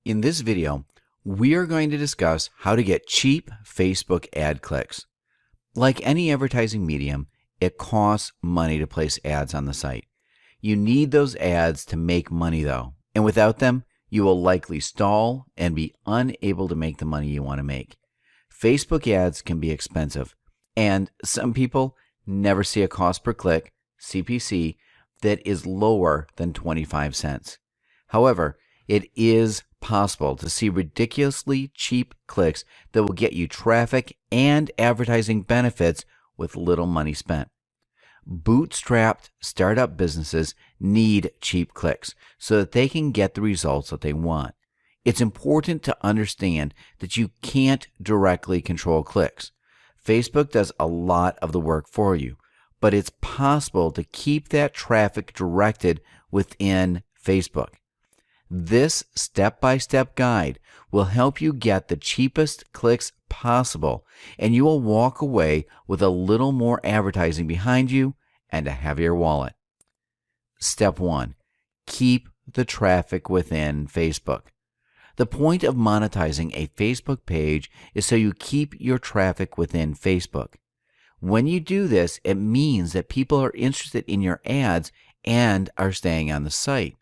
In this video, we are going to discuss how to get cheap Facebook ad clicks. Like any advertising medium, it costs money to place ads on the site. You need those ads to make money though, and without them, you will likely stall and be unable to make the money you want to make. Facebook ads can be expensive, and some people never see a cost per click, CPC, that is lower than 25 cents. However, it is possible to see ridiculously cheap clicks that will get you traffic and advertising benefits with little money spent. Bootstrapped startup businesses need cheap clicks so that they can get the results that they want. It's important to understand that you can't directly control clicks. Facebook does a lot of the work for you, but it's possible to keep that traffic directed within Facebook. This step-by-step guide will help you get the cheapest clicks possible, and you will walk away with a little more advertising behind you and a heavier wallet. Step 1. Keep the traffic within Facebook. The point of monetizing a Facebook page is so you keep your traffic within Facebook. When you do this, it means that people are interested in your ads and are staying on the site.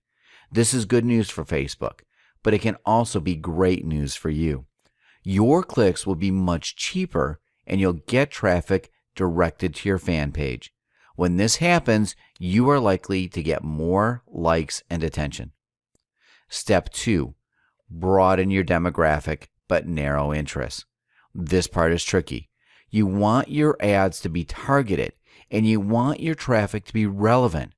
This is good news for Facebook, but it can also be great news for you. Your clicks will be much cheaper and you'll get traffic directed to your fan page. When this happens, you are likely to get more likes and attention. Step 2. Broaden your demographic but narrow interests. This part is tricky. You want your ads to be targeted and you want your traffic to be relevant.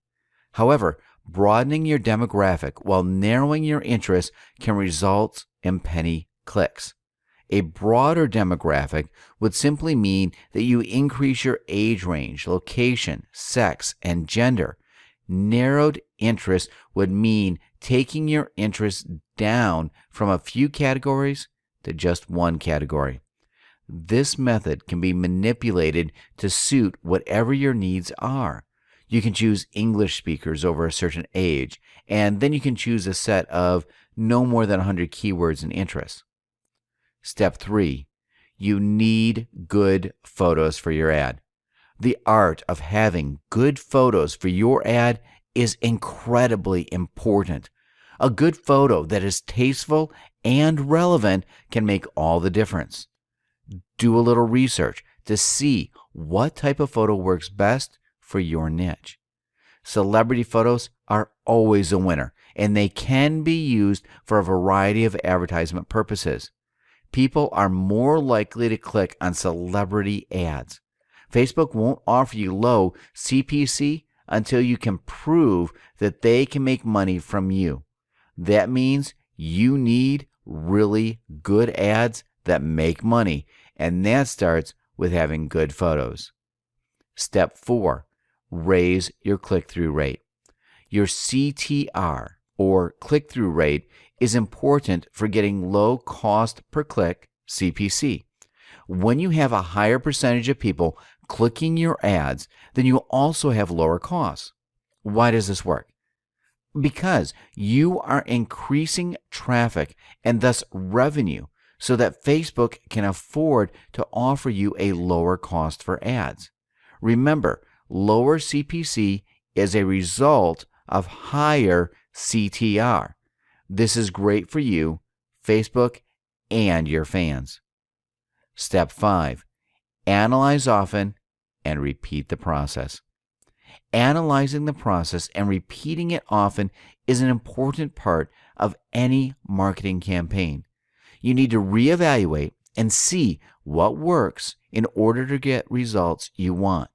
However, broadening your demographic while narrowing your interests can result in penny clicks. A broader demographic would simply mean that you increase your age range, location, sex, and gender. Narrowed interest would mean taking your interests down from a few categories to just one category. This method can be manipulated to suit whatever your needs are. You can choose English speakers over a certain age, and then you can choose a set of no more than 100 keywords and interests. Step 3. You need good photos for your ad. The art of having good photos for your ad is incredibly important. A good photo that is tasteful and relevant can make all the difference. Do a little research to see what type of photo works best for your niche. Celebrity photos are always a winner, and they can be used for a variety of advertisement purposes. People are more likely to click on celebrity ads. Facebook won't offer you low CPC until you can prove that they can make money from you. That means you need really good ads that make money, and that starts with having good photos. Step 4. Raise your click-through rate. Your CTR, or click-through rate, is important for getting low cost per click, CPC. When you have a higher percentage of people clicking your ads, then you also have lower costs. Why does this work? Because you are increasing traffic and thus revenue so that Facebook can afford to offer you a lower cost for ads. Remember, lower CPC is a result of higher CTR. This is great for you, Facebook, and your fans. Step 5. Analyze often and repeat the process. Analyzing the process and repeating it often is an important part of any marketing campaign. You need to reevaluate and see what works in order to get results you want.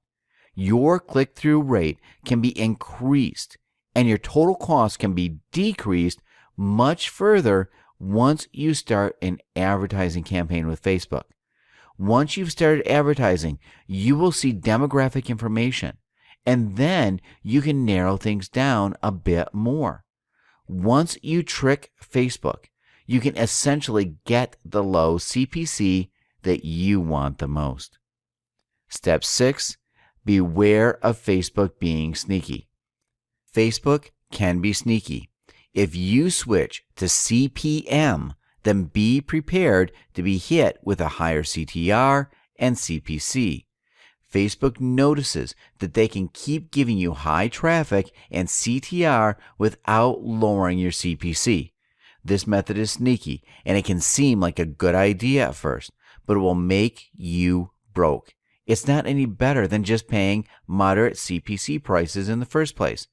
Your click-through rate can be increased and your total cost can be decreased much further once you start an advertising campaign with Facebook. Once you've started advertising, you will see demographic information, and then you can narrow things down a bit more. Once you trick Facebook, you can essentially get the low CPC that you want the most. Step 6. Beware of Facebook being sneaky. Facebook can be sneaky. If you switch to CPM, then be prepared to be hit with a higher CTR and CPC. Facebook notices that they can keep giving you high traffic and CTR without lowering your CPC. This method is sneaky, and it can seem like a good idea at first, but it will make you broke. It's not any better than just paying moderate CPC prices in the first place.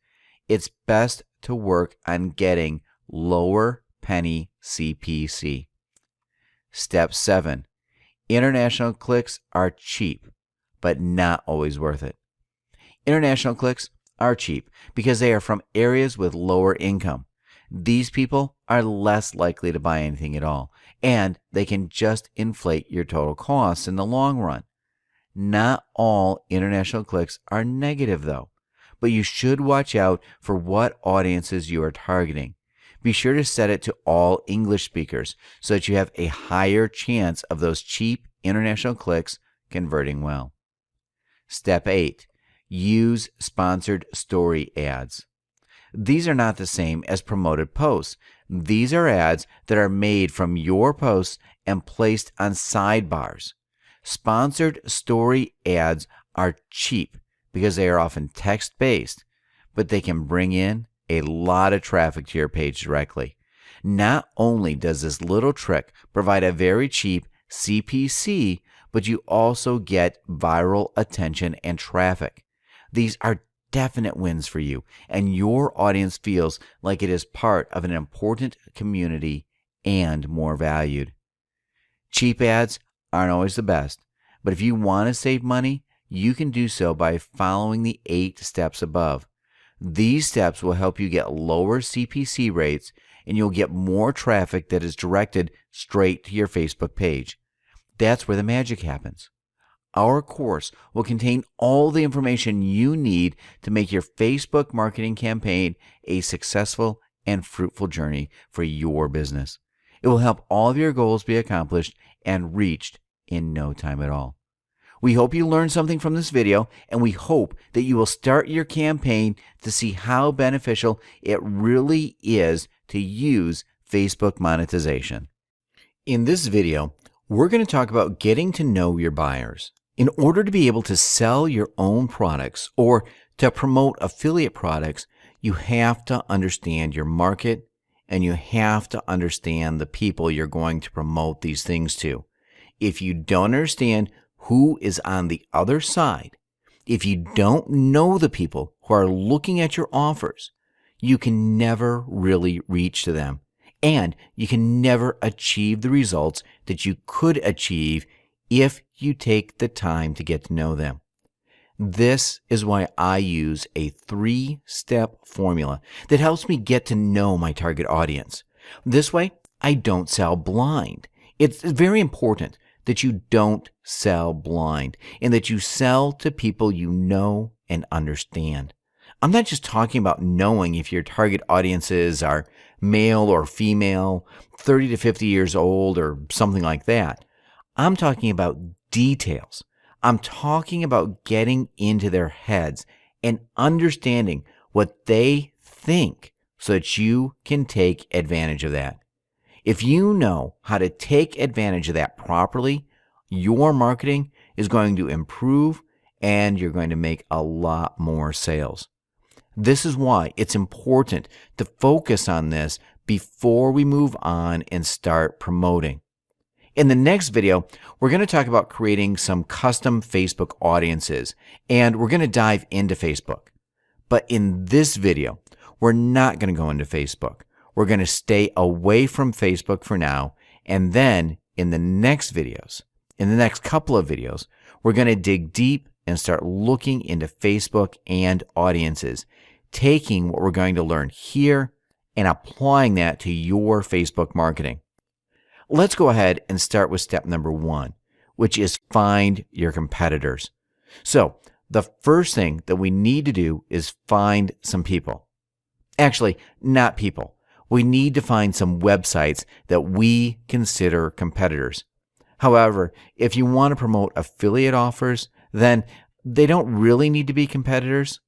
It's best to work on getting lower penny CPC. Step 7. International clicks are cheap, but not always worth it. International clicks are cheap because they are from areas with lower income. These people are less likely to buy anything at all, and they can just inflate your total costs in the long run. Not all international clicks are negative though, but you should watch out for what audiences you are targeting. Be sure to set it to all English speakers so that you have a higher chance of those cheap international clicks converting well. Step 8. Use sponsored story ads. These are not the same as promoted posts. These are ads that are made from your posts and placed on sidebars. Sponsored story ads are cheap because they are often text-based, but they can bring in a lot of traffic to your page directly. Not only does this little trick provide a very cheap CPC, but you also get viral attention and traffic. These are definite wins for you, and your audience feels like it is part of an important community and more valued. Cheap ads aren't always the best, but if you want to save money, you can do so by following the 8 steps above. These steps will help you get lower CPC rates, and you'll get more traffic that is directed straight to your Facebook page. That's where the magic happens. Our course will contain all the information you need to make your Facebook marketing campaign a successful and fruitful journey for your business. It will help all of your goals be accomplished and reached in no time at all. We hope you learned something from this video, and we hope that you will start your campaign to see how beneficial it really is to use Facebook monetization. In this video, we're going to talk about getting to know your buyers. In order to be able to sell your own products or to promote affiliate products, you have to understand your market and you have to understand the people you're going to promote these things to. If you don't understand who is on the other side, if you don't know the people who are looking at your offers, you can never really reach to them, and you can never achieve the results that you could achieve if you take the time to get to know them. This is why I use a 3-step formula that helps me get to know my target audience. This way, I don't sell blind. It's very important that you don't sell blind and that you sell to people you know and understand. I'm not just talking about knowing if your target audiences are male or female, 30 to 50 years old, or something like that. I'm talking about details. I'm talking about getting into their heads and understanding what they think so that you can take advantage of that. If you know how to take advantage of that properly, your marketing is going to improve and you're going to make a lot more sales. This is why it's important to focus on this before we move on and start promoting. In the next video, we're going to talk about creating some custom Facebook audiences, and we're going to dive into Facebook. But in this video, we're not going to go into Facebook. We're going to stay away from Facebook for now, and then in the next videos, in the next couple of videos, we're going to dig deep and start looking into Facebook and audiences, taking what we're going to learn here and applying that to your Facebook marketing. Let's go ahead and start with step number 1, which is find your competitors. So the first thing that we need to do is find some people. Actually, not people. We need to find some websites that we consider competitors. However, if you want to promote affiliate offers, then they don't really need to be competitors.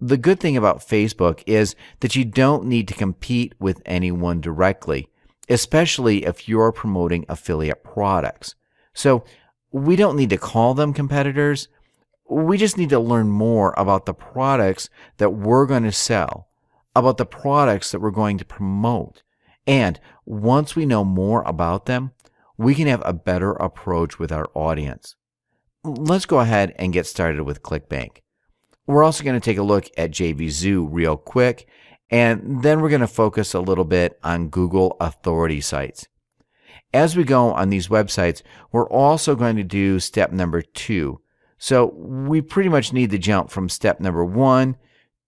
The good thing about Facebook is that you don't need to compete with anyone directly, especially if you're promoting affiliate products. So we don't need to call them competitors. We just need to learn more about the products that we're going to sell, about the products that we're going to promote. And once we know more about them, we can have a better approach with our audience. Let's go ahead and get started with ClickBank. We're also going to take a look at JVZoo real quick, and then we're going to focus a little bit on Google authority sites. As we go on these websites, we're also going to do step number 2. So we pretty much need to jump from step number 1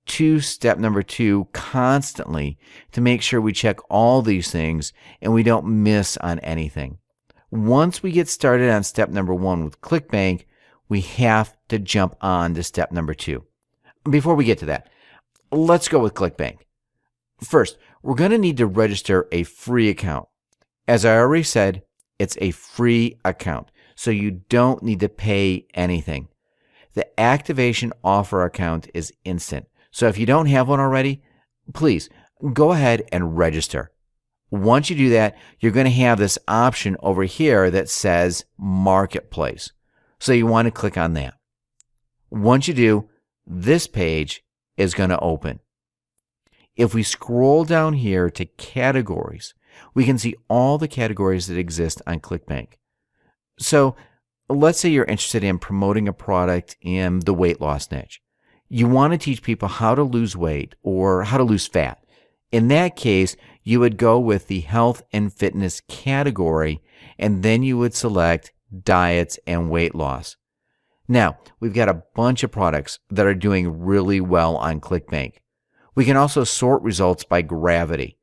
to step number 2 constantly to make sure we check all these things and we don't miss on anything. Once we get started on step number 1 with ClickBank, we have to jump on to step number 2. Before we get to that, let's go with ClickBank. First, we're going to need to register a free account. As I already said, it's a free account, so you don't need to pay anything. The activation offer account is instant. So if you don't have one already, please go ahead and register. Once you do that, you're going to have this option over here that says Marketplace. So you want to click on that. Once you do, this page is going to open. If we scroll down here to categories, we can see all the categories that exist on ClickBank. So let's say you're interested in promoting a product in the weight loss niche. You want to teach people how to lose weight or how to lose fat. In that case, you would go with the health and fitness category, and then you would select diets and weight loss. Now, we've got a bunch of products that are doing really well on ClickBank. We can also sort results by gravity.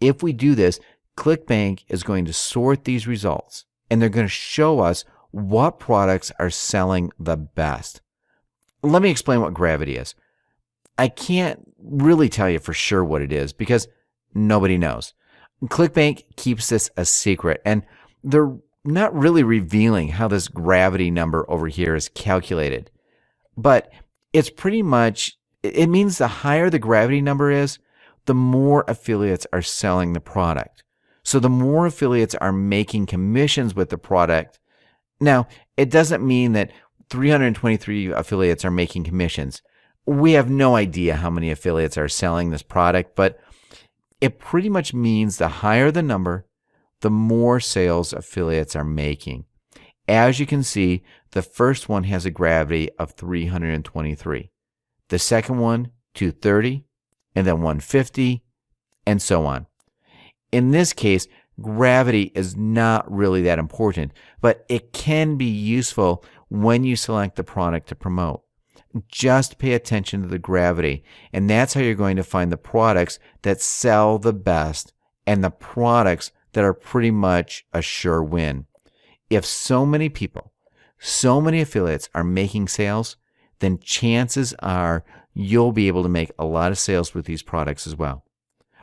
If we do this, ClickBank is going to sort these results, and they're going to show us what products are selling the best. Let me explain what gravity is. I can't really tell you for sure what it is because nobody knows. ClickBank keeps this a secret, and they're not really revealing how this gravity number over here is calculated. But it's pretty much, it means the higher the gravity number is, the more affiliates are selling the product. So the more affiliates are making commissions with the product. Now, it doesn't mean that 323 affiliates are making commissions. We have no idea how many affiliates are selling this product, but it pretty much means the higher the number, the more sales affiliates are making. As you can see, the first one has a gravity of 323. The second one, 230, and then 150, and so on. In this case, gravity is not really that important, but it can be useful when you select the product to promote. Just pay attention to the gravity, and that's how you're going to find the products that sell the best and the products that are pretty much a sure win. If so many people, so many affiliates are making sales, then chances are you'll be able to make a lot of sales with these products as well.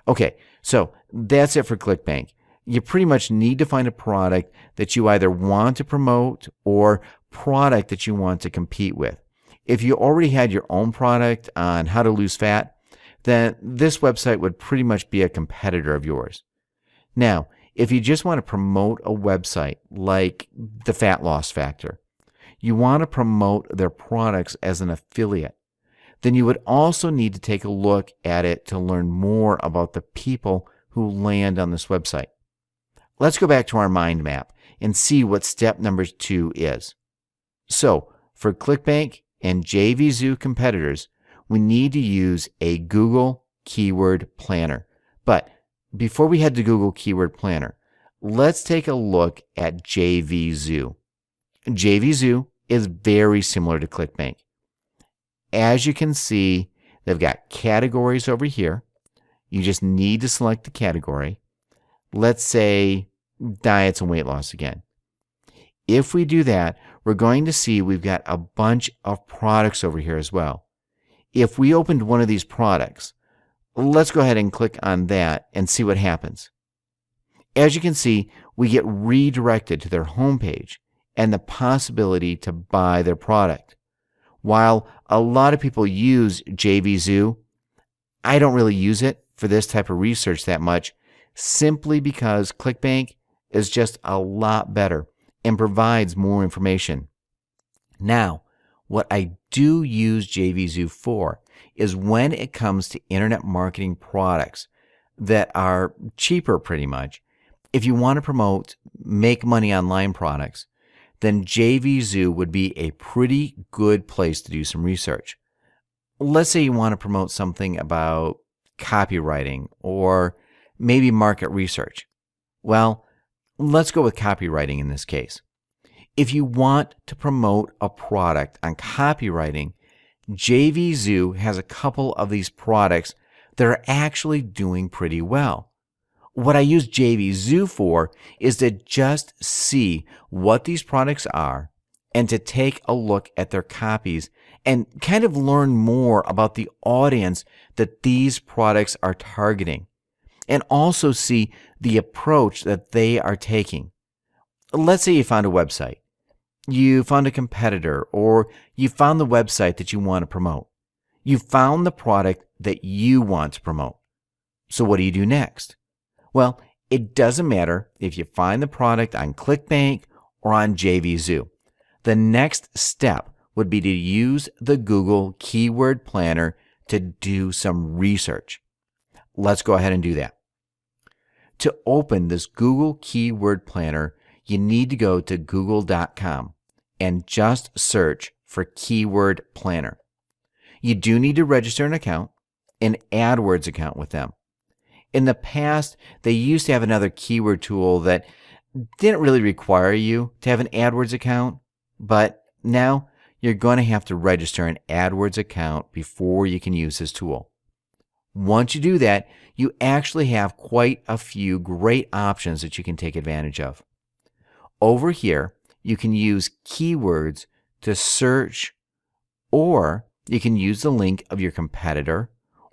Okay, so that's it for ClickBank. You pretty much need to find a product that you either want to promote or product that you want to compete with. If you already had your own product on how to lose fat, then this website would pretty much be a competitor of yours. Now, if you just want to promote a website like the Fat Loss Factor, you want to promote their products as an affiliate, then you would also need to take a look at it to learn more about the people who land on this website. Let's go back to our mind map and see what step number 2 is. So, for ClickBank and JVZoo competitors, we need to use a Google Keyword Planner. But before we head to Google Keyword Planner, let's take a look at JVZoo. JVZoo is very similar to ClickBank. As you can see, they've got categories over here. You just need to select the category. Let's say diets and weight loss again. If we do that, we're going to see we've got a bunch of products over here as well. If we opened one of these products, let's go ahead and click on that and see what happens. As you can see, we get redirected to their homepage and the possibility to buy their product. While a lot of people use JVZoo, I don't really use it for this type of research that much, simply because ClickBank is just a lot better and provides more information. Now, what I do use JVZoo for is when it comes to internet marketing products that are cheaper pretty much. If you want to promote make money online products, then JVZoo would be a pretty good place to do some research. Let's say you want to promote something about copywriting or maybe market research. Well, let's go with copywriting in this case. If you want to promote a product on copywriting, JVZoo has a couple of these products that are actually doing pretty well. What I use JVZoo for is to just see what these products are and to take a look at their copies and kind of learn more about the audience that these products are targeting, and also see the approach that they are taking. Let's say you found a website, you found a competitor, or you found the website that you want to promote. You found the product that you want to promote. So what do you do next? Well, it doesn't matter if you find the product on ClickBank or on JVZoo. The next step would be to use the Google Keyword Planner to do some research. Let's go ahead and do that. To open this Google Keyword Planner, you need to go to google.com and just search for Keyword Planner. You do need to register an account, an AdWords account with them. In the past, they used to have another keyword tool that didn't really require you to have an AdWords account, but now you're going to have to register an AdWords account before you can use this tool. Once you do that, you actually have quite a few great options that you can take advantage of. Over here, you can use keywords to search, or you can use the link of your competitor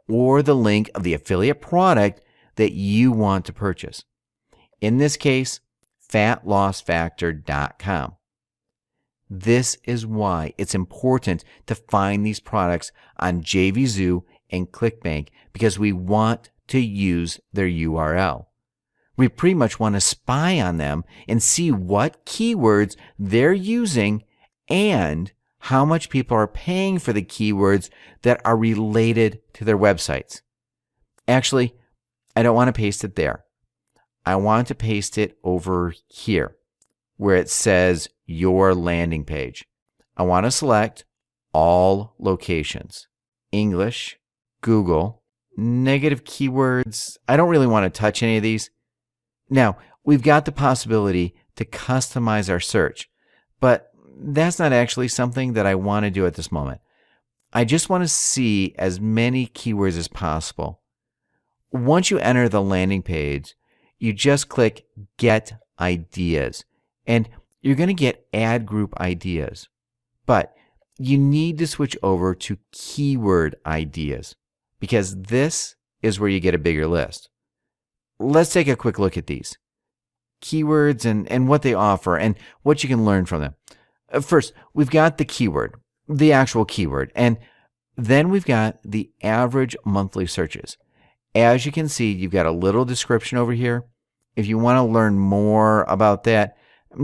or the link of the affiliate product that you want to purchase. In this case, fatlossfactor.com. This is why it's important to find these products on JVZoo and ClickBank, because we want to use their URL. We pretty much want to spy on them and see what keywords they're using and how much people are paying for the keywords that are related to their websites. Actually, I don't want to paste it there. I want to paste it over here where it says your landing page. I want to select all locations, English, Google, negative keywords. I don't really want to touch any of these. Now, we've got the possibility to customize our search, but that's not actually something that I want to do at this moment. I just want to see as many keywords as possible. Once you enter the landing page, you just click Get Ideas, and you're going to get ad group ideas. But you need to switch over to keyword ideas, because this is where you get a bigger list. Let's take a quick look at these keywords and what they offer and what you can learn from them. First, we've got the keyword, the actual keyword, and then we've got the average monthly searches. As you can see, you've got a little description over here. If you want to learn more about that,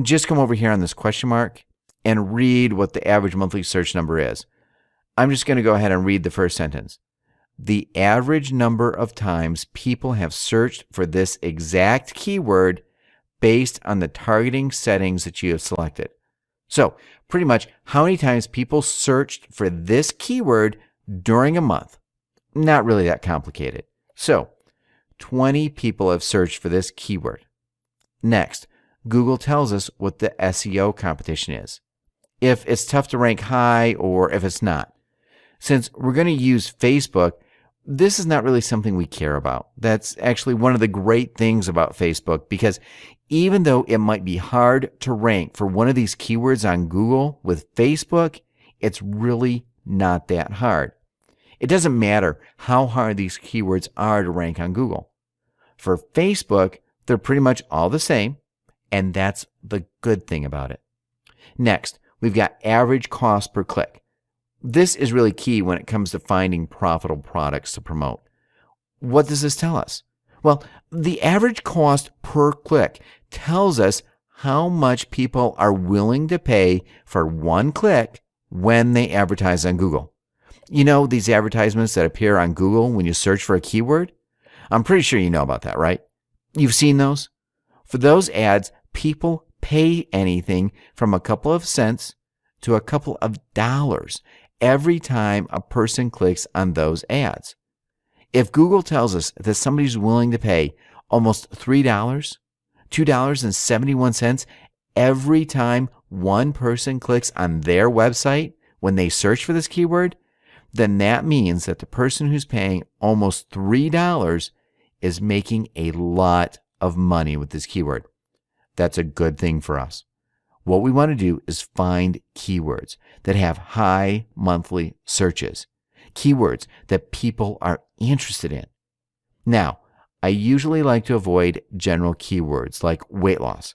just come over here on this question mark and read what the average monthly search number is. I'm just going to go ahead and read the first sentence. The average number of times people have searched for this exact keyword based on the targeting settings that you have selected. So, pretty much how many times people searched for this keyword during a month. Not really that complicated. So, 20 people have searched for this keyword. Next, Google tells us what the SEO competition is, if it's tough to rank high or if it's not. Since we're going to use Facebook, this is not really something we care about. That's actually one of the great things about Facebook, because even though it might be hard to rank for one of these keywords on Google, with Facebook, it's really not that hard. It doesn't matter how hard these keywords are to rank on Google. For Facebook, they're pretty much all the same, and that's the good thing about it. Next, we've got average cost per click. This is really key when it comes to finding profitable products to promote. What does this tell us? Well, the average cost per click tells us how much people are willing to pay for one click when they advertise on Google. You know these advertisements that appear on Google when you search for a keyword? I'm pretty sure you know about that, right? You've seen those? For those ads, people pay anything from a couple of cents to a couple of dollars every time a person clicks on those ads. If Google tells us that somebody's willing to pay almost $3, $2.71 every time one person clicks on their website when they search for this keyword, then that means that the person who's paying almost $3 is making a lot of money with this keyword. That's a good thing for us. What we want to do is find keywords that have high monthly searches, keywords that people are interested in. Now, I usually like to avoid general keywords like weight loss.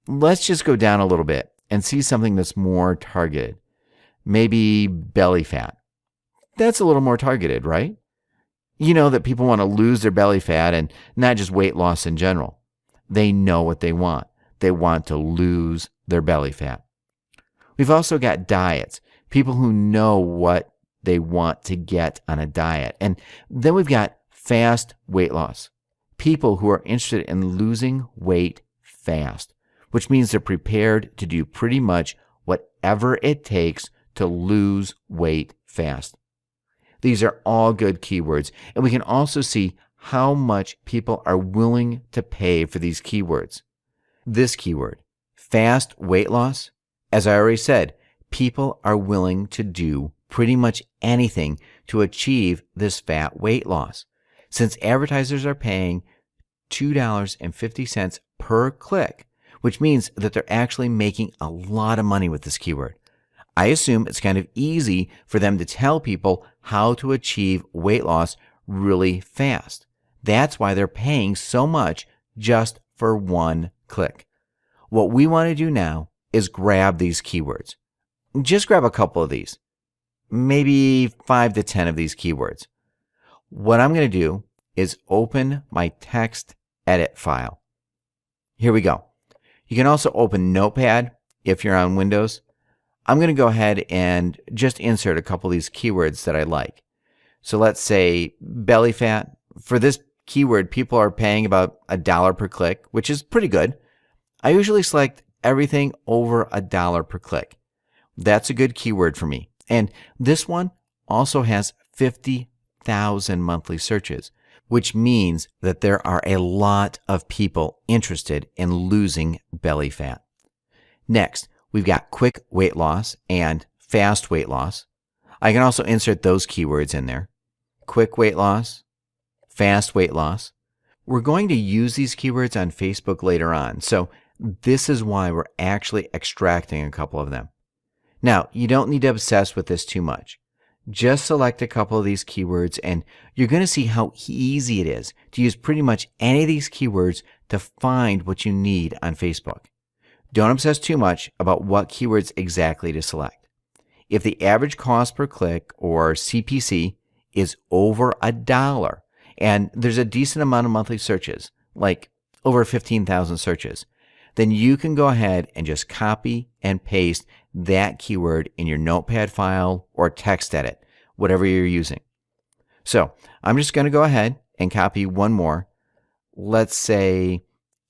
Let's just go down a little bit and see something that's more targeted. Maybe belly fat. That's a little more targeted, right? You know that people want to lose their belly fat and not just weight loss in general. They know what they want. They want to lose their belly fat. We've also got diets, people who know what they want to get on a diet. And then we've got fast weight loss, people who are interested in losing weight fast, which means they're prepared to do pretty much whatever it takes to lose weight fast. These are all good keywords, and we can also see how much people are willing to pay for these keywords. This keyword, fast weight loss, as I already said, people are willing to do pretty much anything to achieve this fat weight loss. Since advertisers are paying $2.50 per click, which means that they're actually making a lot of money with this keyword. I assume it's kind of easy for them to tell people how to achieve weight loss really fast. That's why they're paying so much just for one click. What we want to do now is grab these keywords. Just grab a couple of these, maybe 5 to 10 of these keywords. What I'm going to do is open my text edit file. Here we go. You can also open Notepad if you're on Windows. I'm going to go ahead and just insert a couple of these keywords that I like. So let's say belly fat. For this keyword, people are paying about $1 per click, which is pretty good. I usually select everything over $1 per click. That's a good keyword for me. And this one also has 50,000 monthly searches, which means that there are a lot of people interested in losing belly fat. Next, we've got quick weight loss and fast weight loss. I can also insert those keywords in there. Quick weight loss, fast weight loss. We're going to use these keywords on Facebook later on, so this is why we're actually extracting a couple of them. Now, you don't need to obsess with this too much. Just select a couple of these keywords and you're going to see how easy it is to use pretty much any of these keywords to find what you need on Facebook. Don't obsess too much about what keywords exactly to select. If the average cost per click, or CPC, is over $1 and there's a decent amount of monthly searches, like over 15,000 searches, then you can go ahead and just copy and paste that keyword in your Notepad file or text edit, whatever you're using. So I'm just going to go ahead and copy one more. Let's say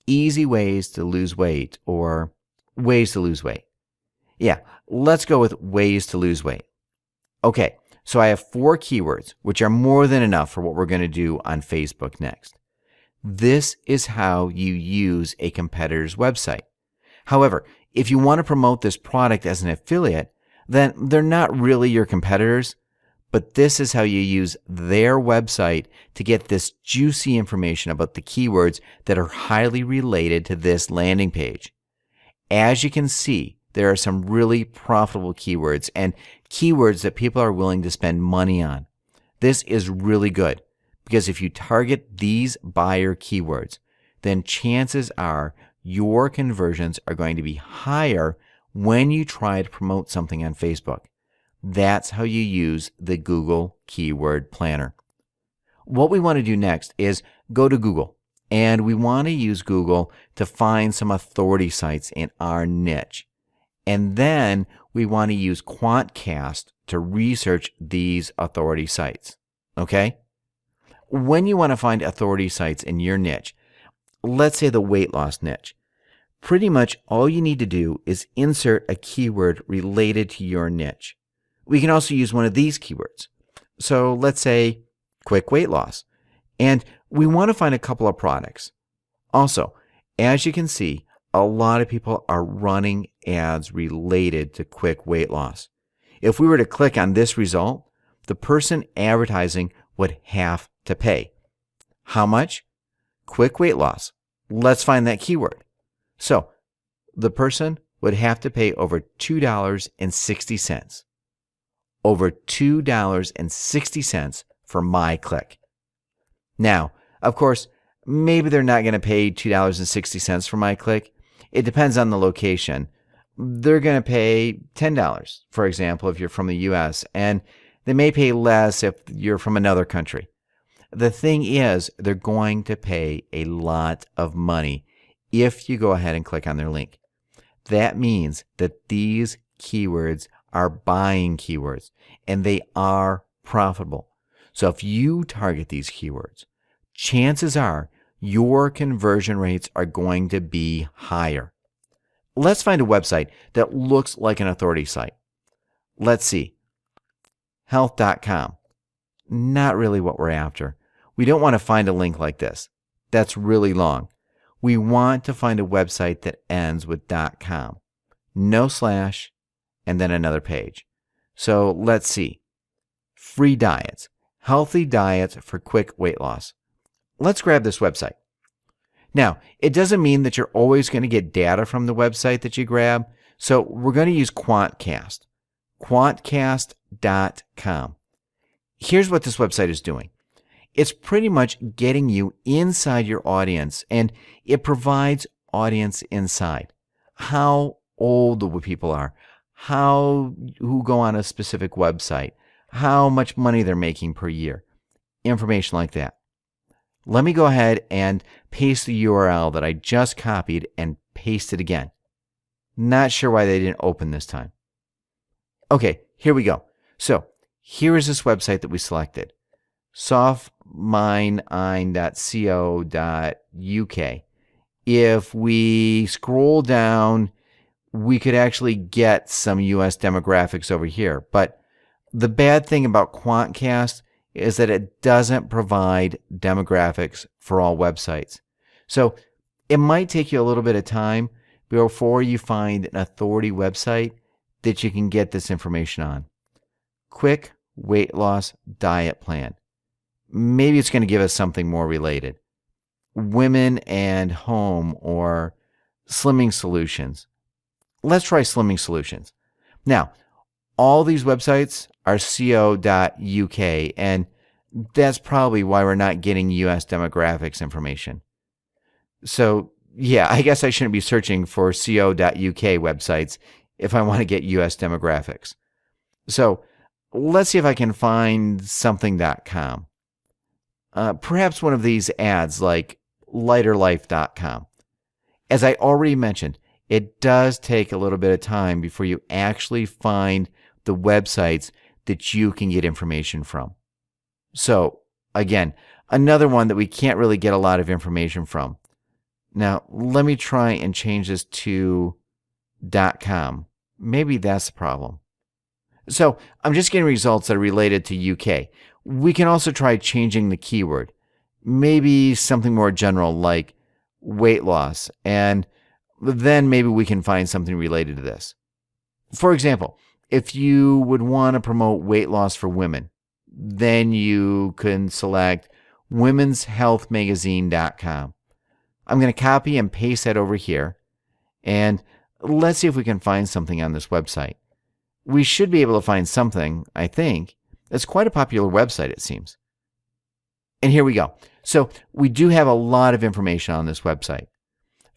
easy ways to lose weight or ways to lose weight. Yeah, let's go with ways to lose weight. Okay, so I have 4 keywords, which are more than enough for what we're going to do on Facebook next. This is how you use a competitor's website. However, if you want to promote this product as an affiliate, then they're not really your competitors, but this is how you use their website to get this juicy information about the keywords that are highly related to this landing page. As you can see, there are some really profitable keywords and keywords that people are willing to spend money on. This is really good because if you target these buyer keywords, then chances are your conversions are going to be higher when you try to promote something on Facebook. That's how you use the Google Keyword Planner. What we want to do next is go to Google, and we want to use Google to find some authority sites in our niche. And then we want to use Quantcast to research these authority sites. Okay? When you want to find authority sites in your niche, let's say the weight loss niche, pretty much all you need to do is insert a keyword related to your niche. We can also use one of these keywords. So let's say quick weight loss. And we want to find a couple of products. Also, as you can see, a lot of people are running ads related to quick weight loss. If we were to click on this result, the person advertising would have to pay. How much? Quick weight loss. Let's find that keyword. So the person would have to pay over $2.60. Over $2.60 for my click. Now, of course, maybe they're not going to pay $2.60 for my click. It depends on the location. They're going to pay $10, for example, if you're from the US, and they may pay less if you're from another country. The thing is, they're going to pay a lot of money if you go ahead and click on their link. That means that these keywords are buying keywords, and they are profitable. So if you target these keywords, chances are your conversion rates are going to be higher. Let's find a website that looks like an authority site. Let's see. Health.com. Not really what we're after. We don't want to find a link like this. That's really long. We want to find a website that ends with .com. No slash, and then another page. So let's see. Free diets. Healthy diets for quick weight loss. Let's grab this website. Now, it doesn't mean that you're always going to get data from the website that you grab, so we're going to use Quantcast. Quantcast.com. Here's what this website is doing. It's pretty much getting you inside your audience, and it provides audience insight. How old the people are, who go on a specific website, how much money they're making per year, information like that. Let me go ahead and paste the URL that I just copied and paste it again. Not sure why they didn't open this time. Okay, here we go. So here is this website that we selected, softminein.co.uk. If we scroll down, we could actually get some US demographics over here. But the bad thing about Quantcast is that it doesn't provide demographics for all websites. So it might take you a little bit of time before you find an authority website that you can get this information on. Quick weight loss diet plan. Maybe it's going to give us something more related. Women and home or slimming solutions. Let's try slimming solutions. Now, all these websites are co.uk, and that's probably why we're not getting US demographics information. So, yeah, I guess I shouldn't be searching for co.uk websites if I want to get US demographics. So, let's see if I can find something.com. Perhaps one of these ads like lighterlife.com. As I already mentioned, it does take a little bit of time before you actually find the websites that you can get information from. So, again, another one that we can't really get a lot of information from. Now, let me try and change this to .com. Maybe that's the problem. So, I'm just getting results that are related to UK. We can also try changing the keyword. Maybe something more general like weight loss, and then maybe we can find something related to this. For example, if you would want to promote weight loss for women, then you can select womenshealthmagazine.com. I'm going to copy and paste that over here, and let's see if we can find something on this website. We should be able to find something, I think. It's quite a popular website, it seems. And here we go. So we do have a lot of information on this website.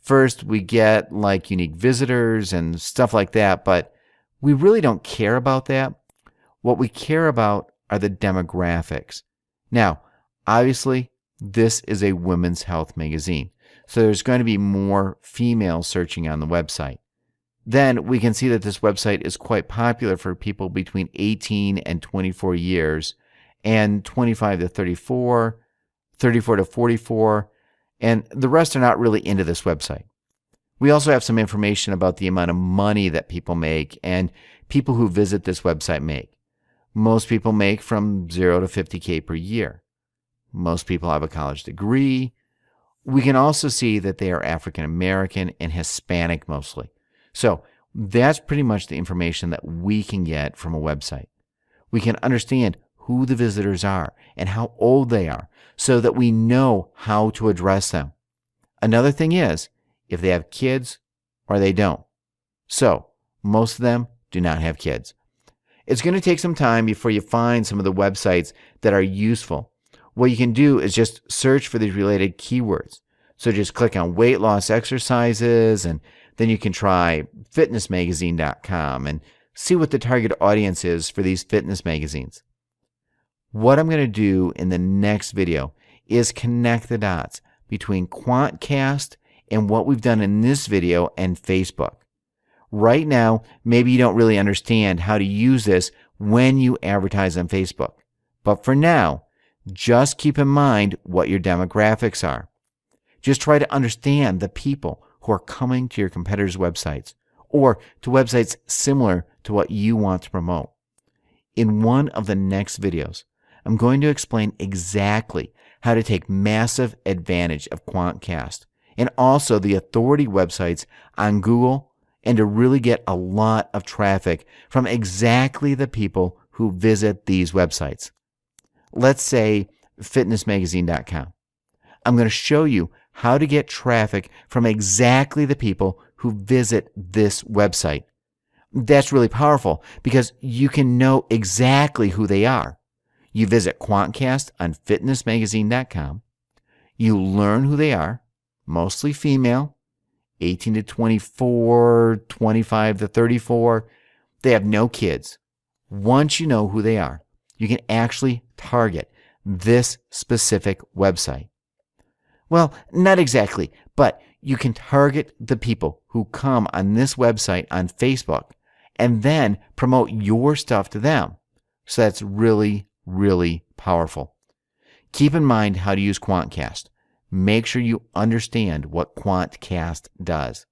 First, we get like unique visitors and stuff like that, but we really don't care about that. What we care about are the demographics. Now, obviously, this is a women's health magazine, so there's going to be more females searching on the website. Then we can see that this website is quite popular for people between 18 and 24 years, and 25 to 34, 34 to 44, and the rest are not really into this website. We also have some information about the amount of money that people make and people who visit this website make. Most people make from 0 to 50K per year. Most people have a college degree. We can also see that they are African American and Hispanic mostly. So that's pretty much the information that we can get from a website. We can understand who the visitors are and how old they are so that we know how to address them. Another thing is if they have kids or they don't. So most of them do not have kids. It's going to take some time before you find some of the websites that are useful. What you can do is just search for these related keywords. So just click on weight loss exercises, and then you can try fitnessmagazine.com and see what the target audience is for these fitness magazines. What I'm going to do in the next video is connect the dots between Quantcast and what we've done in this video and Facebook. Right now, maybe you don't really understand how to use this when you advertise on Facebook. But for now, just keep in mind what your demographics are. Just try to understand the people who are coming to your competitors' websites or to websites similar to what you want to promote. In one of the next videos, I'm going to explain exactly how to take massive advantage of Quantcast and also the authority websites on Google, and to really get a lot of traffic from exactly the people who visit these websites. Let's say fitnessmagazine.com. I'm going to show you how to get traffic from exactly the people who visit this website. That's really powerful because you can know exactly who they are. You visit Quantcast on fitnessmagazine.com. You learn who they are, mostly female, 18 to 24, 25 to 34. They have no kids. Once you know who they are, you can actually target this specific website. Well, not exactly, but you can target the people who come on this website on Facebook and then promote your stuff to them. So that's really, really powerful. Keep in mind how to use Quantcast. Make sure you understand what Quantcast does.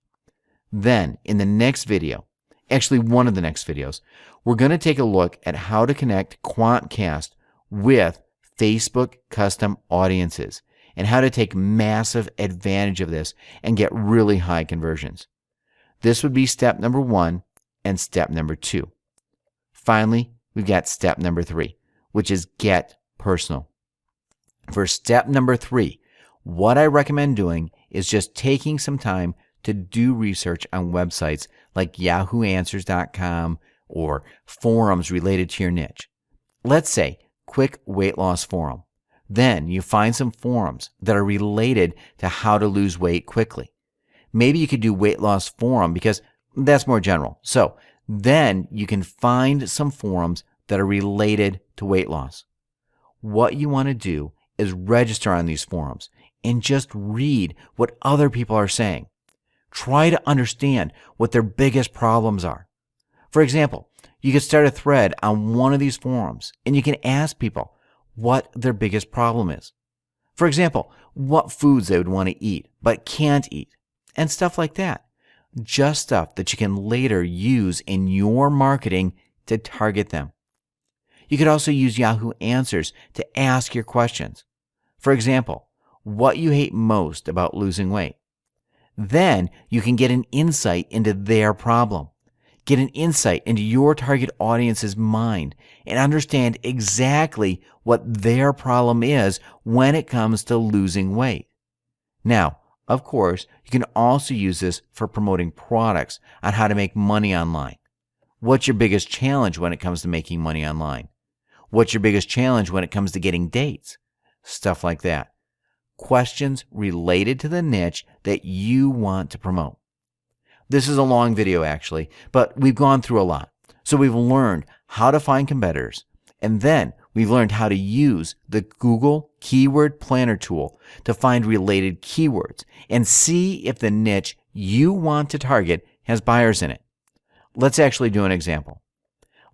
Then, in the next video, actually one of the next videos, we're going to take a look at how to connect Quantcast with Facebook custom audiences and how to take massive advantage of this and get really high conversions. This would be step number 1 and step number 2. Finally, we've got step number 3, which is get personal. For step number 3, what I recommend doing is just taking some time to do research on websites like yahooanswers.com or forums related to your niche. Let's say Quick Weight Loss Forum. Then you find some forums that are related to how to lose weight quickly. Maybe you could do Weight Loss Forum because that's more general. So then you can find some forums that are related to weight loss. What you want to do is register on these forums and just read what other people are saying. Try to understand what their biggest problems are. For example, you could start a thread on one of these forums and you can ask people what their biggest problem is. For example, what foods they would want to eat but can't eat, and stuff like that. Just stuff that you can later use in your marketing to target them. You could also use Yahoo Answers to ask your questions. For example, what you hate most about losing weight. Then you can get an insight into their problem. Get an insight into your target audience's mind and understand exactly what their problem is when it comes to losing weight. Now, of course, you can also use this for promoting products on how to make money online. What's your biggest challenge when it comes to making money online? What's your biggest challenge when it comes to getting dates? Stuff like that. Questions related to the niche that you want to promote. This is a long video actually, but we've gone through a lot. So we've learned how to find competitors, and then we've learned how to use the Google Keyword Planner tool to find related keywords and see if the niche you want to target has buyers in it. Let's actually do an example.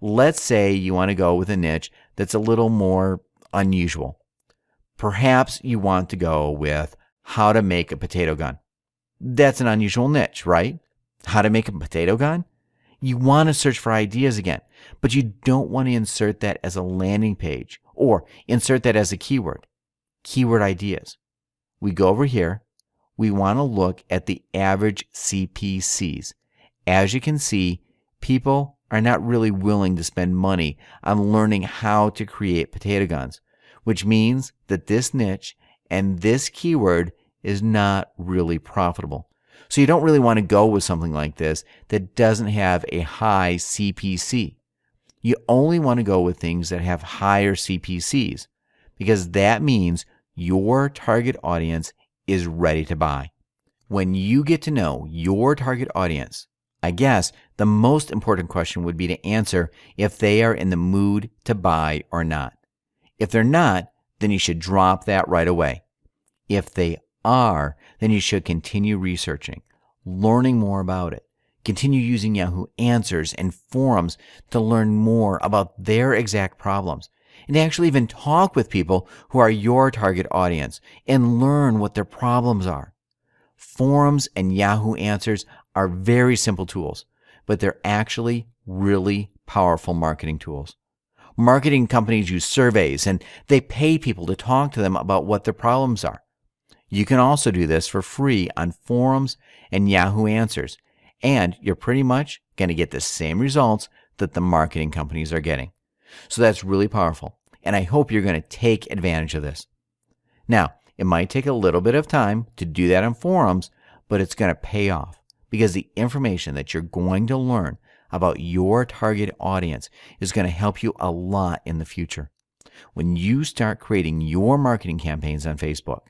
Let's say you want to go with a niche that's a little more unusual. Perhaps you want to go with how to make a potato gun. That's an unusual niche, right? How to make a potato gun? You want to search for ideas again, but you don't want to insert that as a landing page or insert that as a keyword. Keyword ideas. We go over here. We want to look at the average CPCs. As you can see, people are not really willing to spend money on learning how to create potato guns, which means that this niche and this keyword is not really profitable. So you don't really want to go with something like this that doesn't have a high CPC. You only want to go with things that have higher CPCs because that means your target audience is ready to buy. When you get to know your target audience, I guess the most important question would be to answer if they are in the mood to buy or not. If they're not, then you should drop that right away. If they are, then you should continue researching, learning more about it. Continue using Yahoo Answers and forums to learn more about their exact problems, and actually even talk with people who are your target audience and learn what their problems are. Forums and Yahoo Answers are very simple tools, but they're actually really powerful marketing tools. Marketing companies use surveys and they pay people to talk to them about what their problems are. You can also do this for free on forums and Yahoo Answers, and you're pretty much going to get the same results that the marketing companies are getting. So that's really powerful, and I hope you're going to take advantage of this. Now, it might take a little bit of time to do that on forums, but it's going to pay off because the information that you're going to learn about your target audience is going to help you a lot in the future when you start creating your marketing campaigns on Facebook.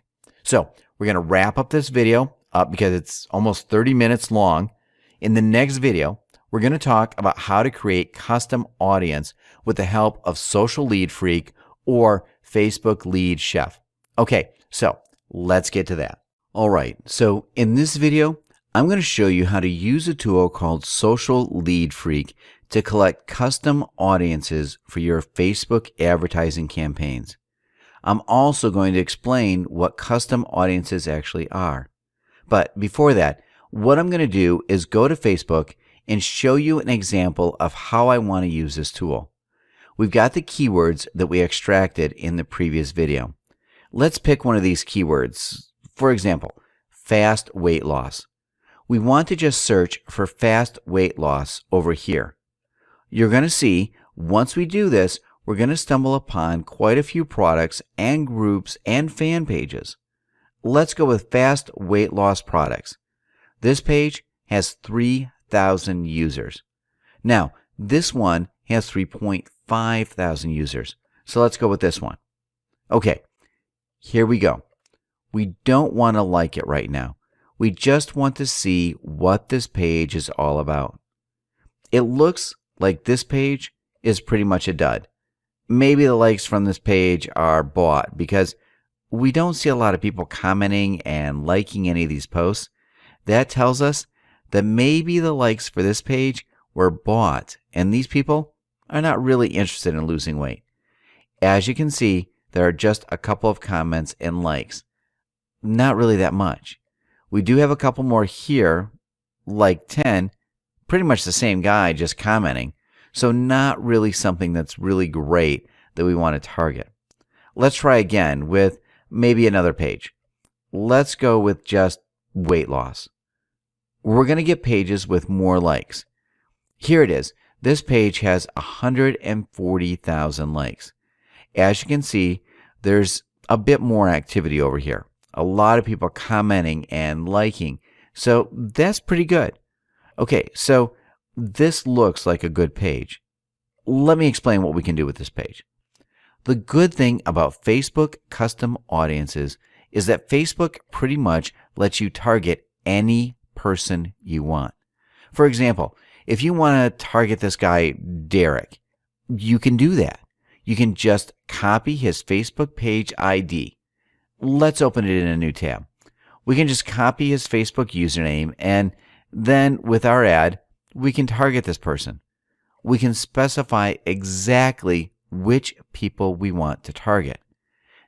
So we're going to wrap up this video because it's almost 30 minutes long. In the next video, we're going to talk about how to create custom audience with the help of Social Lead Freak or Facebook Lead Chef. Okay, so let's get to that. All right, so in this video, I'm going to show you how to use a tool called Social Lead Freak to collect custom audiences for your Facebook advertising campaigns. I'm also going to explain what custom audiences actually are. But before that, what I'm going to do is go to Facebook and show you an example of how I want to use this tool. We've got the keywords that we extracted in the previous video. Let's pick one of these keywords. For example, fast weight loss. We want to just search for fast weight loss over here. You're going to see, once we do this, we're going to stumble upon quite a few products and groups and fan pages. Let's go with fast weight loss products. This page has 3,000 users. Now, this one has 3.5 thousand users. So let's go with this one. Okay, here we go. We don't want to like it right now. We just want to see what this page is all about. It looks like this page is pretty much a dud. Maybe the likes from this page are bought because we don't see a lot of people commenting and liking any of these posts. That tells us that maybe the likes for this page were bought and these people are not really interested in losing weight. As you can see, there are just a couple of comments and likes. Not really that much. We do have a couple more here, like 10, pretty much the same guy just commenting. So not really something that's really great that we want to target. Let's try again with maybe another page. Let's go with just weight loss. We're going to get pages with more likes. Here it is. This page has 140,000 likes. As you can see, there's a bit more activity over here. A lot of people commenting and liking. So that's pretty good. Okay, so this looks like a good page. Let me explain what we can do with this page. The good thing about Facebook custom audiences is that Facebook pretty much lets you target any person you want. For example, if you want to target this guy, Derek, You can do that. You can just copy his Facebook page ID. Let's open it in a new tab. We can just copy his Facebook username, and then with our ad, we can target this person. We can specify exactly which people we want to target.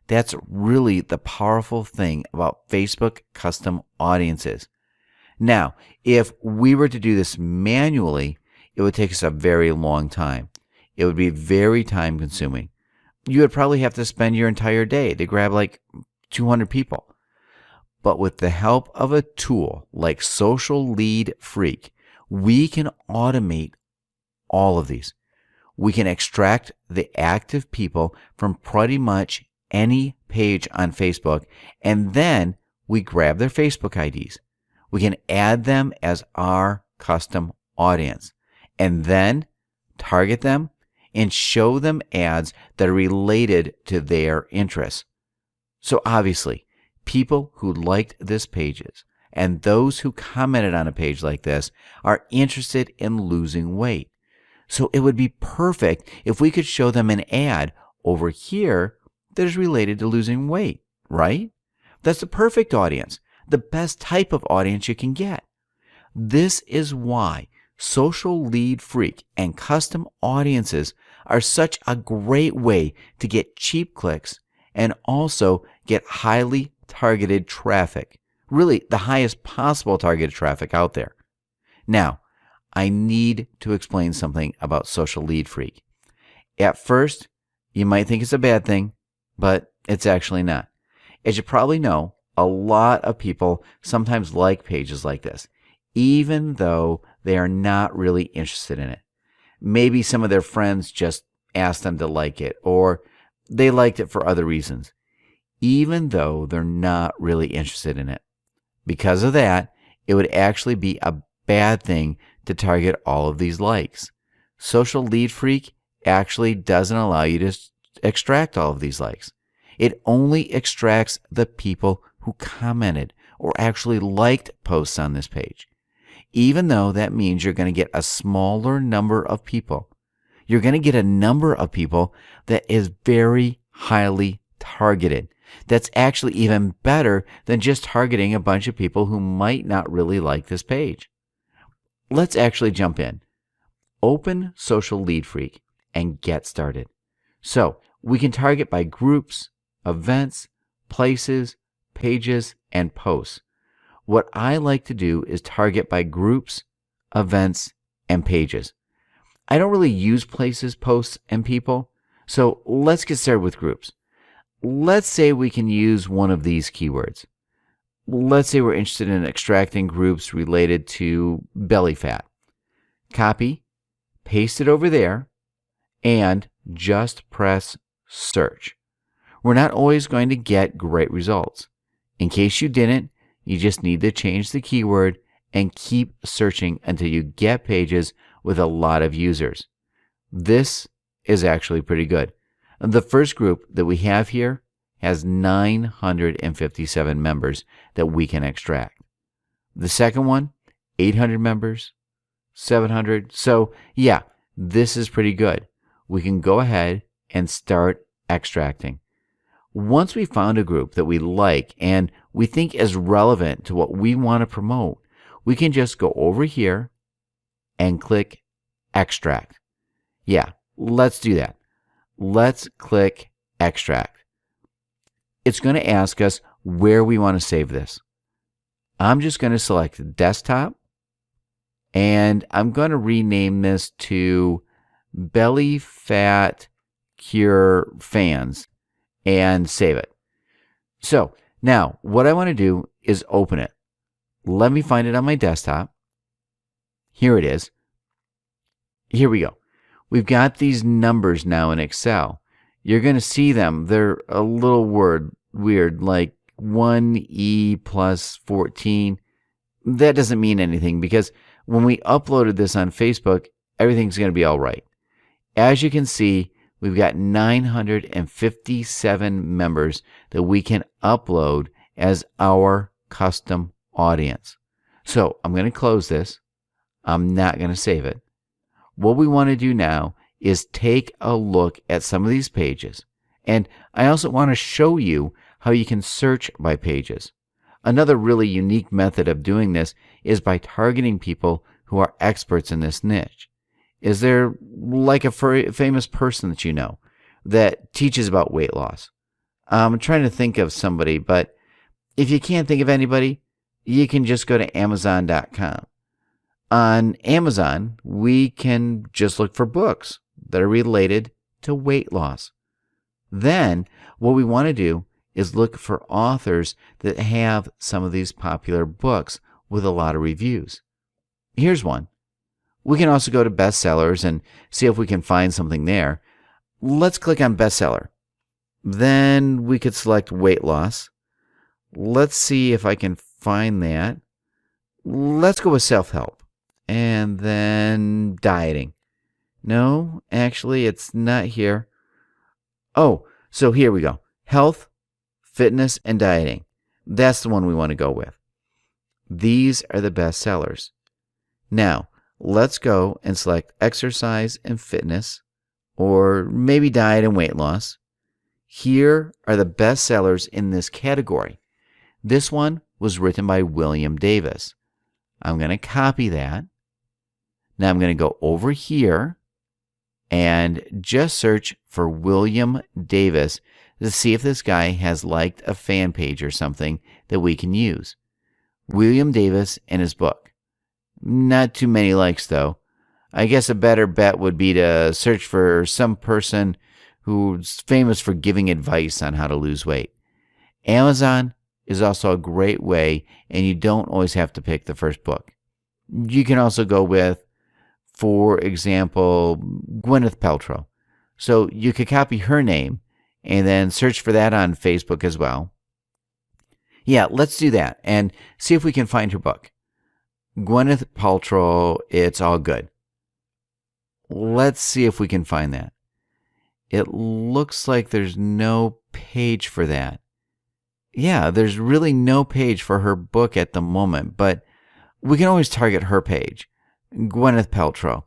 That's really the powerful thing about Facebook custom audiences. Now, if we were to do this manually, it would take us a very long time. It would be very time consuming. You would probably have to spend your entire day to grab like 200 people. But with the help of a tool like Social Lead Freak, we can automate all of these. We can extract the active people from pretty much any page on Facebook, and then we grab their Facebook IDs. We can add them as our custom audience, and then target them and show them ads that are related to their interests. So obviously, people who liked this pages and those who commented on a page like this are interested in losing weight. So it would be perfect if we could show them an ad over here that is related to losing weight, right? That's the perfect audience, the best type of audience you can get. This is why Social Lead Freak and custom audiences are such a great way to get cheap clicks and also get highly targeted traffic, really the highest possible targeted traffic out there. Now, I need to explain something about Social Lead Freak. At first, you might think it's a bad thing, but it's actually not. As you probably know, a lot of people sometimes like pages like this, even though they are not really interested in it. Maybe some of their friends just asked them to like it, or they liked it for other reasons, even though they're not really interested in it. Because of that, it would actually be a bad thing to target all of these likes. Social Lead Freak actually doesn't allow you to extract all of these likes. It only extracts the people who commented or actually liked posts on this page. Even though that means you're going to get a smaller number of people, you're going to get a number of people that is very highly targeted. That's actually even better than just targeting a bunch of people who might not really like this page. Let's actually jump in. Open Social Lead Freak and get started. So we can target by groups, events, places, pages, and posts. What I like to do is target by groups, events, and pages. I don't really use places, posts, and people, so let's get started with groups. Let's say we can use one of these keywords. Let's say we're interested in extracting groups related to belly fat. Copy, paste it over there, and just press search. We're not always going to get great results. In case you didn't, you just need to change the keyword and keep searching until you get pages with a lot of users. This is actually pretty good. The first group that we have here has 957 members that we can extract. The second one, 800 members, 700. So yeah, this is pretty good. We can go ahead and start extracting. Once we found a group that we like and we think is relevant to what we want to promote, we can just go over here and click extract. Yeah, let's do that. Let's click extract. It's going to ask us where we want to save this. I'm just going to select desktop, and I'm going to rename this to Belly Fat Cure Fans and save it. So now what I want to do is open it. Let me find it on my desktop. Here it is. Here we go. We've got these numbers now in Excel. You're going to see them. They're a little weird, like 1E plus 14. That doesn't mean anything because when we uploaded this on Facebook, everything's going to be all right. As you can see, we've got 957 members that we can upload as our custom audience. So I'm going to close this. I'm not going to save it. What we want to do now is take a look at some of these pages. And I also want to show you how you can search by pages. Another really unique method of doing this is by targeting people who are experts in this niche. Is there like a famous person that you know that teaches about weight loss? I'm trying to think of somebody, but if you can't think of anybody, you can just go to Amazon.com. On Amazon, we can just look for books that are related to weight loss. Then, what we want to do is look for authors that have some of these popular books with a lot of reviews. Here's one. We can also go to bestsellers and see if we can find something there. Let's click on bestseller. Then we could select weight loss. Let's see if I can find that. Let's go with self-help. And then dieting. No, actually, it's not here. Oh, so here we go. Health, fitness, and dieting. That's the one we want to go with. These are the best sellers. Now, let's go and select exercise and fitness, or maybe diet and weight loss. Here are the best sellers in this category. This one was written by William Davis. I'm going to copy that. Now I'm going to go over here and just search for William Davis to see if this guy has liked a fan page or something that we can use. William Davis and his book. Not too many likes, though. I guess a better bet would be to search for some person who's famous for giving advice on how to lose weight. Amazon is also a great way, and you don't always have to pick the first book. You can also go with, for example, Gwyneth Paltrow. So you could copy her name and then search for that on Facebook as well. Yeah, let's do that and see if we can find her book. Gwyneth Paltrow, It's All Good. Let's see if we can find that. It looks like there's no page for that. Yeah, there's really no page for her book at the moment, but we can always target her page. Gwyneth Paltrow.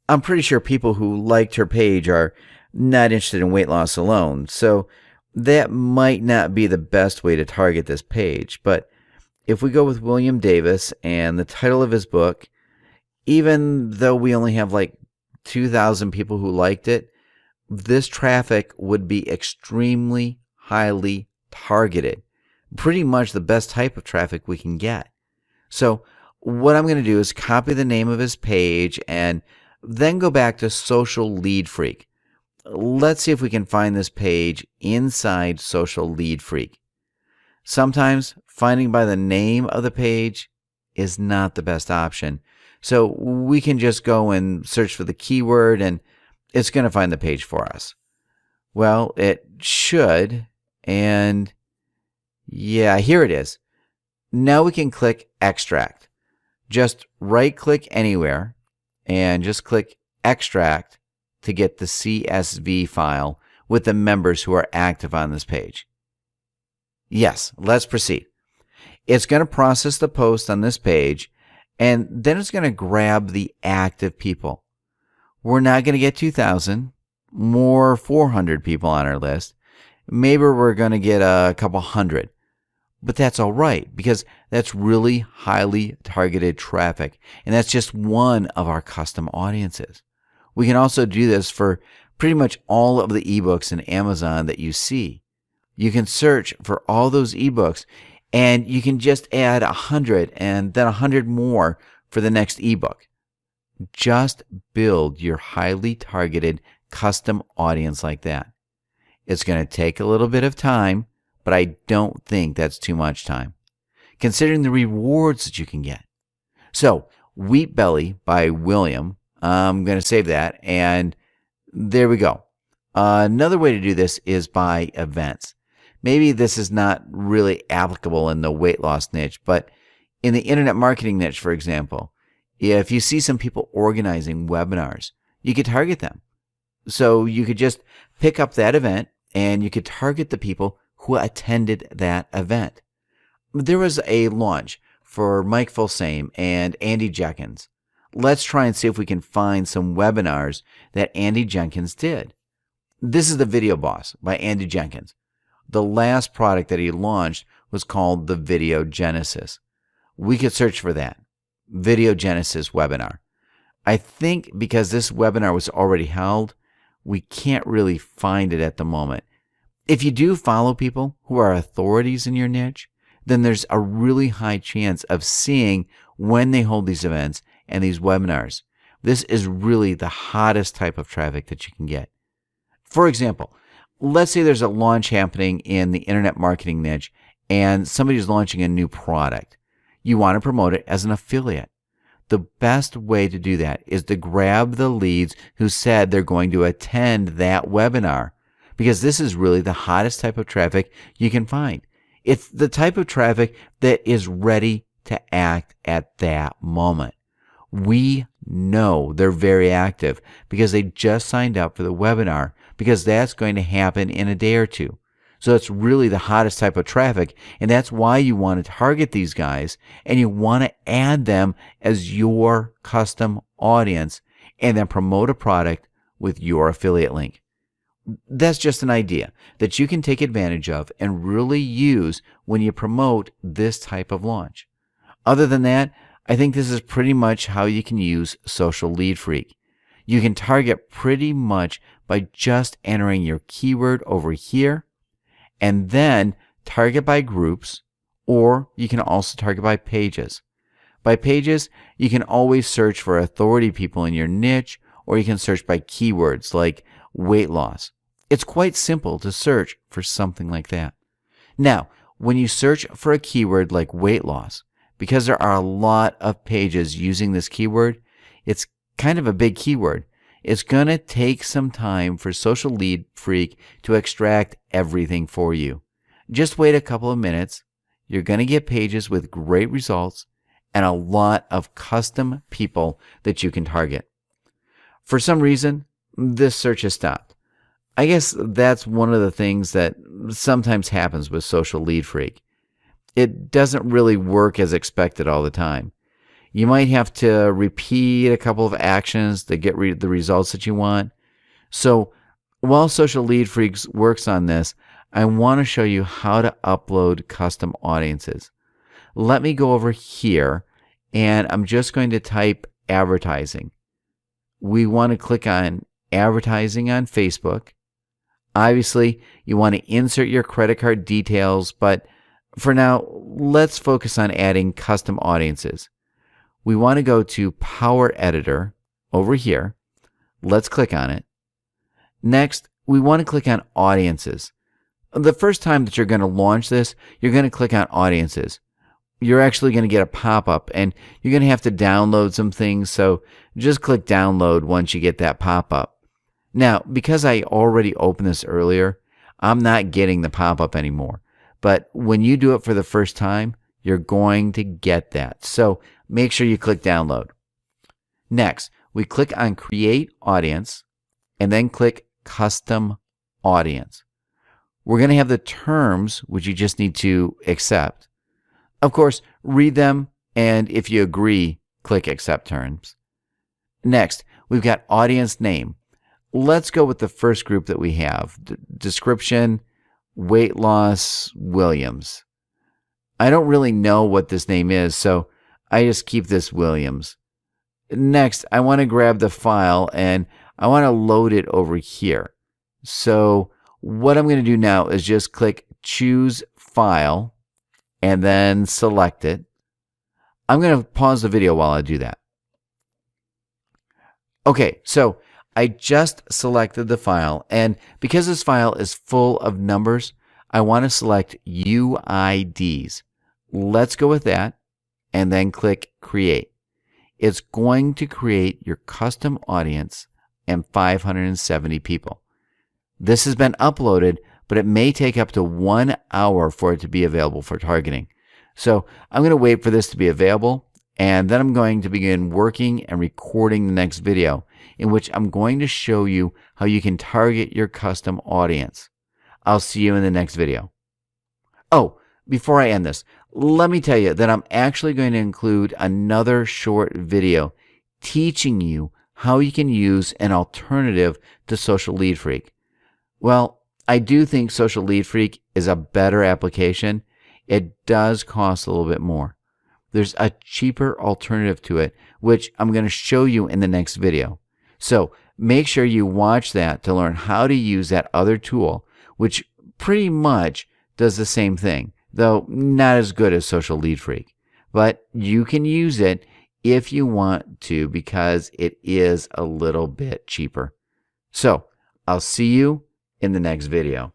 I'm pretty sure people who liked her page are not interested in weight loss alone, so that might not be the best way to target this page. But if we go with William Davis and the title of his book, even though we only have like 2,000 people who liked it, this traffic would be extremely highly targeted. Pretty much the best type of traffic we can get. So what I'm going to do is copy the name of his page and then go back to Social Lead Freak. Let's see if we can find this page inside Social Lead Freak. Sometimes finding by the name of the page is not the best option. So we can just go and search for the keyword and it's going to find the page for us. Well, it should, and yeah, here it is. Now we can click Extract. Just right-click anywhere and just click Extract to get the CSV file with the members who are active on this page. Yes, let's proceed. It's going to process the post on this page, and then it's going to grab the active people. We're not going to get 2,000, more 400 people on our list. Maybe we're going to get a couple hundred. But that's all right, because that's really highly targeted traffic, and that's just one of our custom audiences. We can also do this for pretty much all of the ebooks in Amazon that you see. You can search for all those ebooks, and you can just add 100 and then 100 more for the next ebook. Just build your highly targeted custom audience like that. It's going to take a little bit of time, but I don't think that's too much time, considering the rewards that you can get. So, Wheat Belly by William, I'm going to save that, and there we go. Another way to do this is by events. Maybe this is not really applicable in the weight loss niche, but in the internet marketing niche, for example, if you see some people organizing webinars, you could target them. So you could just pick up that event, and you could target the people who attended that event. There was a launch for Mike Fulsame and Andy Jenkins. Let's try and see if we can find some webinars that Andy Jenkins did. This is the Video Boss by Andy Jenkins. The last product that he launched was called the Video Genesis. We could search for that. Video Genesis webinar. I think because this webinar was already held, we can't really find it at the moment. If you do follow people who are authorities in your niche, then there's a really high chance of seeing when they hold these events and these webinars. This is really the hottest type of traffic that you can get. For example, let's say there's a launch happening in the internet marketing niche and somebody's launching a new product. You want to promote it as an affiliate. The best way to do that is to grab the leads who said they're going to attend that webinar, because this is really the hottest type of traffic you can find. It's the type of traffic that is ready to act at that moment. We know they're very active because they just signed up for the webinar, because that's going to happen in a day or two. So it's really the hottest type of traffic, and that's why you want to target these guys and you want to add them as your custom audience and then promote a product with your affiliate link. That's just an idea that you can take advantage of and really use when you promote this type of launch. Other than that, I think this is pretty much how you can use Social Lead Freak. You can target pretty much by just entering your keyword over here, and then target by groups, or you can also target by pages. By pages, you can always search for authority people in your niche, or you can search by keywords like weight loss. It's quite simple to search for something like that. Now, when you search for a keyword like weight loss, because there are a lot of pages using this keyword, it's kind of a big keyword. It's going to take some time for Social Lead Freak to extract everything for you. Just wait a couple of minutes. You're going to get pages with great results and a lot of custom people that you can target. For some reason, this search has stopped. I guess that's one of the things that sometimes happens with Social Lead Freak. It doesn't really work as expected all the time. You might have to repeat a couple of actions to get the results that you want. So while Social Lead Freaks works on this, I want to show you how to upload custom audiences. Let me go over here, and I'm just going to type advertising. We want to click on advertising on Facebook. Obviously, you want to insert your credit card details, but for now, let's focus on adding custom audiences. We want to go to Power Editor over here. Let's click on it. Next, we want to click on Audiences. The first time that you're going to launch this, you're going to click on Audiences. You're actually going to get a pop-up, and you're going to have to download some things, so just click Download once you get that pop-up. Now, because I already opened this earlier, I'm not getting the pop-up anymore. But when you do it for the first time, you're going to get that. So make sure you click Download. Next, we click on Create Audience and then click Custom Audience. We're going to have the terms, which you just need to accept. Of course, read them, and if you agree, click Accept Terms. Next, we've got Audience Name. Let's go with the first group that we have. Description, Weight Loss Williams. I don't really know what this name is, so I just keep this Williams. Next, I want to grab the file and I want to load it over here. So what I'm going to do now is just click Choose File and then select it. I'm going to pause the video while I do that. Okay, so I just selected the file, and because this file is full of numbers, I want to select UIDs. Let's go with that, and then click Create. It's going to create your custom audience and 570 people. This has been uploaded, but it may take up to 1 hour for it to be available for targeting. So I'm going to wait for this to be available, and then I'm going to begin working and recording the next video, in which I'm going to show you how you can target your custom audience. I'll see you in the next video. Oh, before I end this, let me tell you that I'm actually going to include another short video teaching you how you can use an alternative to Social Lead Freak. Well, I do think Social Lead Freak is a better application. It does cost a little bit more. There's a cheaper alternative to it, which I'm going to show you in the next video. So make sure you watch that to learn how to use that other tool, which pretty much does the same thing, though not as good as Social Lead Freak. But you can use it if you want to because it is a little bit cheaper. So I'll see you in the next video.